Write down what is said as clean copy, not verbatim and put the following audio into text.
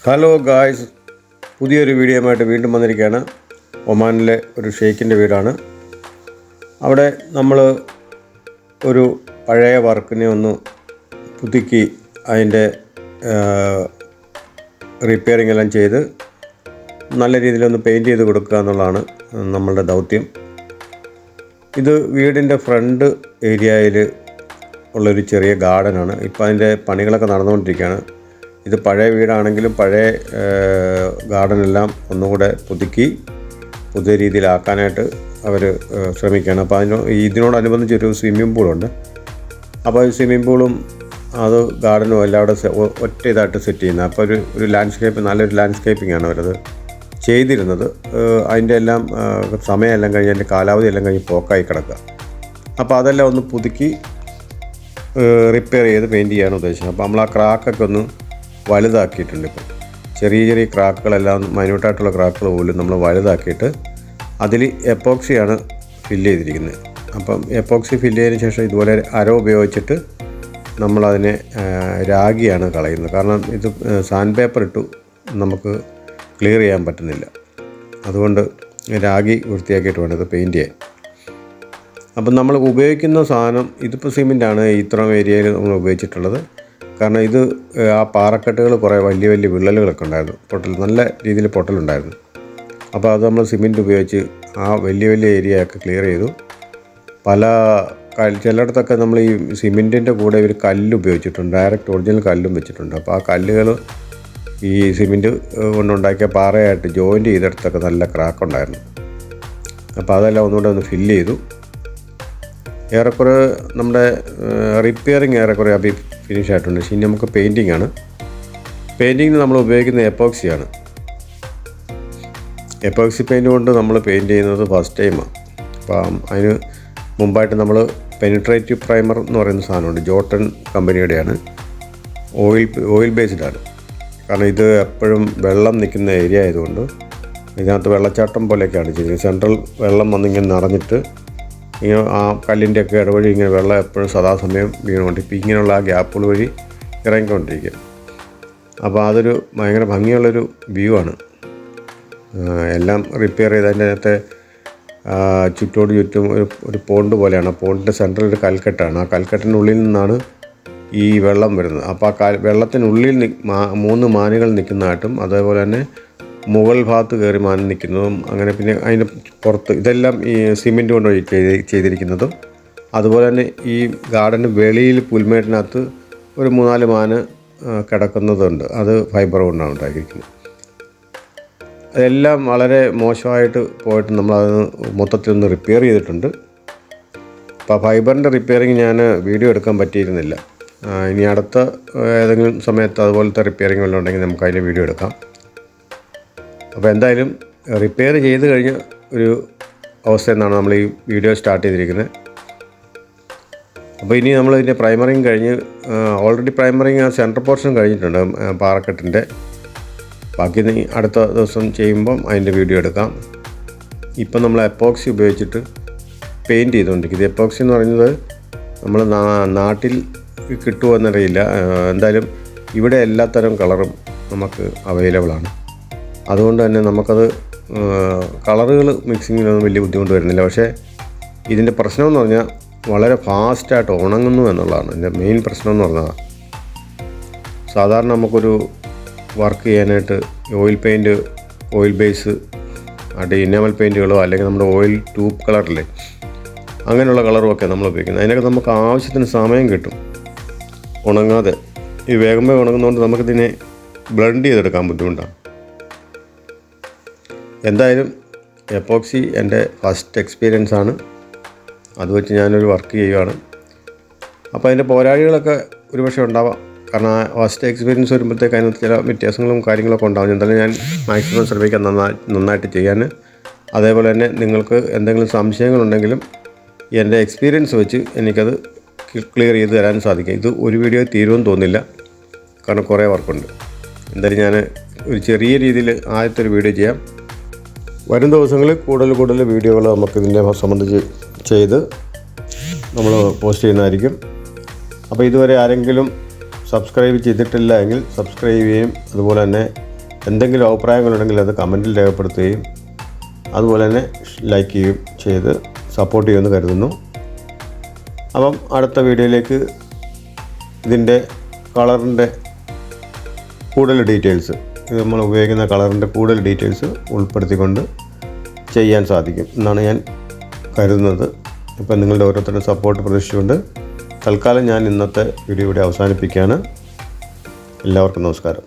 Hello guys, പുതിയൊരു വീഡിയോയുമായിട്ട് വീണ്ടും വന്നിരിക്കുകയാണ്. ഒമാനിലെ ഒരു ഷെയ്ഖിൻ്റെ വീടാണ്. അവിടെ നമ്മൾ ഒരു പഴയ വർക്കിനെ ഒന്ന് പുതുക്കി അതിൻ്റെ റിപ്പയറിംഗ് എല്ലാം ചെയ്ത് നല്ല രീതിയിലൊന്ന് പെയിൻറ്റ് ചെയ്ത് കൊടുക്കുക എന്നുള്ളതാണ് നമ്മളുടെ ദൗത്യം. ഇത് വീടിൻ്റെ ഫ്രണ്ട് ഏരിയയിൽ ഉള്ളൊരു ചെറിയ ഗാർഡനാണ്. ഇപ്പോൾ അതിൻ്റെ പണികളൊക്കെ നടന്നുകൊണ്ടിരിക്കുകയാണ്. ഇത് പഴയ വീടാണെങ്കിലും പഴയ ഗാർഡനെല്ലാം ഒന്നുകൂടെ പുതുക്കി പുതിയ രീതിയിലാക്കാനായിട്ട് അവർ ശ്രമിക്കുകയാണ്. അപ്പോൾ ഇതിനോടനുബന്ധിച്ചൊരു സ്വിമ്മിംഗ് പൂളുണ്ട്. അപ്പോൾ സ്വിമ്മിംഗ് പൂളും അത് ഗാർഡനും എല്ലാം അവിടെ ഒറ്റ ഇതായിട്ട് സെറ്റ് ചെയ്യുന്നത്. അപ്പോൾ ഒരു ലാൻഡ്സ്കേപ്പ്, നല്ലൊരു ലാൻഡ്സ്കേപ്പിംഗ് ആണ് അവരത് ചെയ്തിരുന്നത്. അതിൻ്റെ എല്ലാം സമയമെല്ലാം കഴിഞ്ഞ് അതിൻ്റെ കാലാവധി എല്ലാം കഴിഞ്ഞ് പോക്കായി കിടക്കുക. അപ്പോൾ അതെല്ലാം ഒന്ന് പുതുക്കി റിപ്പയർ ചെയ്ത് പെയിൻറ്റ് ചെയ്യാൻ ഉദ്ദേശിക്കുന്നത്. അപ്പോൾ നമ്മൾ ആ ക്രാക്കൊക്കെ ഒന്ന് വലുതാക്കിയിട്ടുണ്ട്. ഇപ്പം ചെറിയ ക്രാക്കുകളെല്ലാം മൈന്യൂട്ടായിട്ടുള്ള ക്രാക്കുകൾ പോലും നമ്മൾ വലുതാക്കിയിട്ട് അതിൽ എപ്പോക്സിയാണ് ഫില്ല് ചെയ്തിരിക്കുന്നത്. അപ്പം എപ്പോക്സി ഫില്ല് ചെയ്തതിന് ശേഷം ഇതുപോലെ അര ഉപയോഗിച്ചിട്ട് നമ്മളതിനെ രാഗിയാണ് കളയുന്നത്. കാരണം ഇത് സാൻഡ് പേപ്പർ ഇട്ടു നമുക്ക് ക്ലിയർ ചെയ്യാൻ പറ്റുന്നില്ല. അതുകൊണ്ട് രാഗി വൃത്തിയാക്കിയിട്ട് വേണം ഇത് പെയിൻറ്റ് ചെയ്യാൻ. അപ്പം നമ്മൾ ഉപയോഗിക്കുന്ന സാധനം ഇതിപ്പോൾ സിമെൻറ്റാണ് ഇത്രയും ഏരിയയിൽ നമ്മൾ ഉപയോഗിച്ചിട്ടുള്ളത്. കാരണം ഇത് ആ പാറക്കെട്ടുകൾ കുറേ വലിയ വിള്ളലുകളൊക്കെ ഉണ്ടായിരുന്നു, നല്ല രീതിയിൽ പൊട്ടലുണ്ടായിരുന്നു. അപ്പോൾ അത് നമ്മൾ സിമെൻറ്റ് ഉപയോഗിച്ച് ആ വലിയ ഏരിയയൊക്കെ ക്ലിയർ ചെയ്തു. ചിലയിടത്തൊക്കെ നമ്മൾ ഈ സിമെൻറ്റിൻ്റെ കൂടെ ഒരു കല്ല് ഉപയോഗിച്ചിട്ടുണ്ട്, ഡയറക്റ്റ് ഒറിജിനൽ കല്ലും വെച്ചിട്ടുണ്ട്. അപ്പോൾ ആ കല്ലുകൾ ഈ സിമെൻറ്റ് കൊണ്ടുണ്ടാക്കിയ പാറയായിട്ട് ജോയിൻറ്റ് ചെയ്തെടുത്തൊക്കെ നല്ല ക്രാക്കുണ്ടായിരുന്നു. അപ്പോൾ അതെല്ലാം ഒന്നുകൂടെ ഒന്ന് ഫില്ല് ചെയ്തു. ഏറെക്കുറെ നമ്മുടെ റിപ്പയറിങ് ഏറെക്കുറെ ഫിനിഷ് ആയിട്ടുണ്ട്. ഇനി നമുക്ക് പെയിൻറ്റിംഗ് ആണ്. പെയിൻറ്റിങ്ങിന് നമ്മൾ ഉപയോഗിക്കുന്ന എപ്പോക്സിയാണ്. എപ്പോക്സി പെയിൻറ്റ് കൊണ്ട് നമ്മൾ പെയിൻറ്റ് ചെയ്യുന്നത് ഫസ്റ്റ് ടൈമാണ്. അപ്പം അതിന് മുമ്പായിട്ട് നമ്മൾ പെനിട്രേറ്റീവ് പ്രൈമർ എന്ന് പറയുന്ന സാധനമുണ്ട്. ജോട്ടൺ കമ്പനിയുടെയാണ്. ഓയിൽ ബേസ്ഡാണ്. കാരണം ഇത് എപ്പോഴും വെള്ളം നിൽക്കുന്ന ഏരിയ ആയതുകൊണ്ട് ഇതിനകത്ത് വെള്ളച്ചാട്ടം പോലെയൊക്കെയാണ് ചെയ്യുന്നത്. സെൻട്രൽ വെള്ളം വന്നിങ്ങനെ നിറഞ്ഞിട്ട് ഇങ്ങനെ ആ കല്ലിൻ്റെയൊക്കെ ഇടവഴി ഇങ്ങനെ വെള്ളം എപ്പോഴും സദാസമയം വീണുകൊണ്ടിരിക്കും. ഇങ്ങനെയുള്ള ആ ഗ്യാപ്പുകൾ വഴി ഇറങ്ങിക്കൊണ്ടിരിക്കും. അപ്പോൾ അതൊരു ഭയങ്കര ഭംഗിയുള്ളൊരു വ്യൂ ആണ്. എല്ലാം റിപ്പയർ ചെയ്ത് അതിൻ്റെ അകത്തെ ചുറ്റും ഒരു പോണ്ട് പോലെയാണ്. ആ പോണ്ടിൻ്റെ സെൻറ്ററിൽ ഒരു കൽക്കെട്ടാണ്. ആ കൽക്കെട്ടിൻ്റെ ഉള്ളിൽ നിന്നാണ് ഈ വെള്ളം വരുന്നത്. അപ്പോൾ ആ വെള്ളത്തിനുള്ളിൽ 3 മാനുകൾ നിൽക്കുന്നതായിട്ടും അതേപോലെ തന്നെ മുകൾ ഭാഗത്ത് കയറി മാൻ നിൽക്കുന്നതും അങ്ങനെ പിന്നെ അതിൻ്റെ പുറത്ത് ഇതെല്ലാം ഈ സിമെൻറ്റ് കൊണ്ട് ചെയ്തിരിക്കുന്നതും അതുപോലെ തന്നെ ഈ ഗാർഡന് വെളിയിൽ പുൽമേട്ടിനകത്ത് ഒരു 3-4 മാന് കിടക്കുന്നതുണ്ട്. അത് ഫൈബർ കൊണ്ടാണ് ഉണ്ടാക്കിയിരിക്കുന്നത്. അതെല്ലാം വളരെ മോശമായിട്ട് പോയിട്ട് നമ്മളത് മൊത്തത്തിലൊന്ന് റിപ്പയർ ചെയ്തിട്ടുണ്ട്. അപ്പോൾ ഫൈബറിൻ്റെ റിപ്പയറിങ് ഞാൻ വീഡിയോ എടുക്കാൻ പറ്റിയിരുന്നില്ല. ഇനി അടുത്ത ഏതെങ്കിലും സമയത്ത് അതുപോലത്തെ റിപ്പയറിങ് വല്ലതും ഉണ്ടെങ്കിൽ നമുക്ക് അതിൻ്റെ വീഡിയോ എടുക്കാം. അപ്പോൾ എന്തായാലും റിപ്പയർ ചെയ്ത് കഴിഞ്ഞ ഒരു അവസ്ഥയിൽ നിന്നാണ് നമ്മൾ ഈ വീഡിയോ സ്റ്റാർട്ട് ചെയ്തിരിക്കുന്നത്. അപ്പോൾ ഇനി നമ്മൾ ഇതിൻ്റെ പ്രൈമറിങ് കഴിഞ്ഞ് ഓൾറെഡി പ്രൈമറിങ് സെൻട്രൽ പോർഷൻ കഴിഞ്ഞിട്ടുണ്ട് പാറക്കെട്ടിൻ്റെ. ബാക്കി അടുത്ത ദിവസം ചെയ്യുമ്പം അതിൻ്റെ വീഡിയോ എടുക്കാം. ഇപ്പം നമ്മൾ എപ്പോക്സി ഉപയോഗിച്ചിട്ട് പെയിൻറ്റ് ചെയ്തുകൊണ്ടിരിക്കും. ഇത് എപ്പോക്സി എന്ന് പറയുന്നത് നമ്മൾ നാട്ടിൽ കിട്ടുമെന്നറിയില്ല. എന്തായാലും ഇവിടെ എല്ലാത്തരം കളറും നമുക്ക് അവൈലബിളാണ്. അതുകൊണ്ട് തന്നെ നമുക്കത് കളറുകൾ മിക്സിങ്ങിനൊന്നും വലിയ ബുദ്ധിമുട്ട് വരുന്നില്ല. പക്ഷേ ഇതിൻ്റെ പ്രശ്നമെന്ന് പറഞ്ഞാൽ വളരെ ഫാസ്റ്റായിട്ട് ഉണങ്ങുന്നു എന്നുള്ളതാണ് ഇതിൻ്റെ മെയിൻ പ്രശ്നം എന്ന് പറഞ്ഞാൽ. സാധാരണ നമുക്കൊരു വർക്ക് ചെയ്യാനായിട്ട് ഓയിൽ ബേസ് ഇനാമൽ പെയിൻറ്റുകളോ അല്ലെങ്കിൽ നമ്മുടെ ഓയിൽ ട്യൂബ് കളറില്ലേ അങ്ങനെയുള്ള കളറുമൊക്കെ നമ്മൾ ഉപയോഗിക്കുന്നത്. അതിനൊക്കെ നമുക്ക് ആവശ്യത്തിന് സമയം കിട്ടും ഉണങ്ങാതെ. ഈ വേഗം ഉണങ്ങുന്നതുകൊണ്ട് നമുക്കിതിനെ ബ്ലെൻഡ് ചെയ്തെടുക്കാൻ ബുദ്ധിമുട്ടാണ്. എന്തായാലും എപ്പോക്സി എൻ്റെ ഫസ്റ്റ് എക്സ്പീരിയൻസ് ആണ്. അത് വെച്ച് ഞാനൊരു വർക്ക് ചെയ്യുകയാണ്. അപ്പോൾ അതിൻ്റെ പോരാളികളൊക്കെ ഒരുപക്ഷെ ഉണ്ടാവാം. കാരണം ആ ഫസ്റ്റ് എക്സ്പീരിയൻസ് വരുമ്പോഴത്തേക്ക് അതിനകത്ത് ചില വ്യത്യാസങ്ങളും കാര്യങ്ങളൊക്കെ ഉണ്ടാകും. എന്തായാലും ഞാൻ മാക്സിമം ശ്രമിക്കാം നന്നായിട്ട് ചെയ്യാൻ. അതേപോലെ തന്നെ നിങ്ങൾക്ക് എന്തെങ്കിലും സംശയങ്ങളുണ്ടെങ്കിലും എൻ്റെ എക്സ്പീരിയൻസ് വെച്ച് എനിക്കത് ക്ലിയർ ചെയ്ത് തരാൻ സാധിക്കും. ഇത് ഒരു വീഡിയോ തീരുമെന്ന് തോന്നില്ല, കാരണം കുറേ വർക്കുണ്ട്. എന്തായാലും ഞാൻ ഒരു ചെറിയ രീതിയിൽ ആദ്യത്തെ ഒരു വീഡിയോ ചെയ്യാം. വരും ദിവസങ്ങളിൽ കൂടുതൽ വീഡിയോകൾ നമുക്ക് ഇതിനെ സംബന്ധിച്ച് ചെയ്ത് നമ്മൾ പോസ്റ്റ് ചെയ്യുന്നതായിരിക്കും. അപ്പോൾ ഇതുവരെ ആരെങ്കിലും സബ്സ്ക്രൈബ് ചെയ്തിട്ടില്ല എങ്കിൽ സബ്സ്ക്രൈബ് ചെയ്യുകയും അതുപോലെ തന്നെ എന്തെങ്കിലും അഭിപ്രായങ്ങളുണ്ടെങ്കിൽ അത് കമൻറ്റിൽ രേഖപ്പെടുത്തുകയും അതുപോലെ തന്നെ ലൈക്ക് ചെയ്യുകയും ചെയ്ത് സപ്പോർട്ട് ചെയ്യുമെന്ന് കരുതുന്നു. അപ്പം അടുത്ത വീഡിയോയിലേക്ക് ഇതിൻ്റെ കളറിൻ്റെ കൂടുതൽ ഡീറ്റെയിൽസ്, ഇത് നമ്മൾ ഉപയോഗിക്കുന്ന കളറിൻ്റെ കൂടുതൽ ഡീറ്റെയിൽസ് ഉൾപ്പെടുത്തിക്കൊണ്ട് ചെയ്യാൻ സാധിക്കും എന്നാണ് ഞാൻ കരുതുന്നത്. ഇപ്പം നിങ്ങളുടെ ഓരോരുത്തരുടെ സപ്പോർട്ട് പ്രതീക്ഷിച്ചുകൊണ്ട് തൽക്കാലം ഞാൻ ഇന്നത്തെ വീഡിയോ ഇവിടെ അവസാനിപ്പിക്കുകയാണ്. എല്ലാവർക്കും നമസ്കാരം.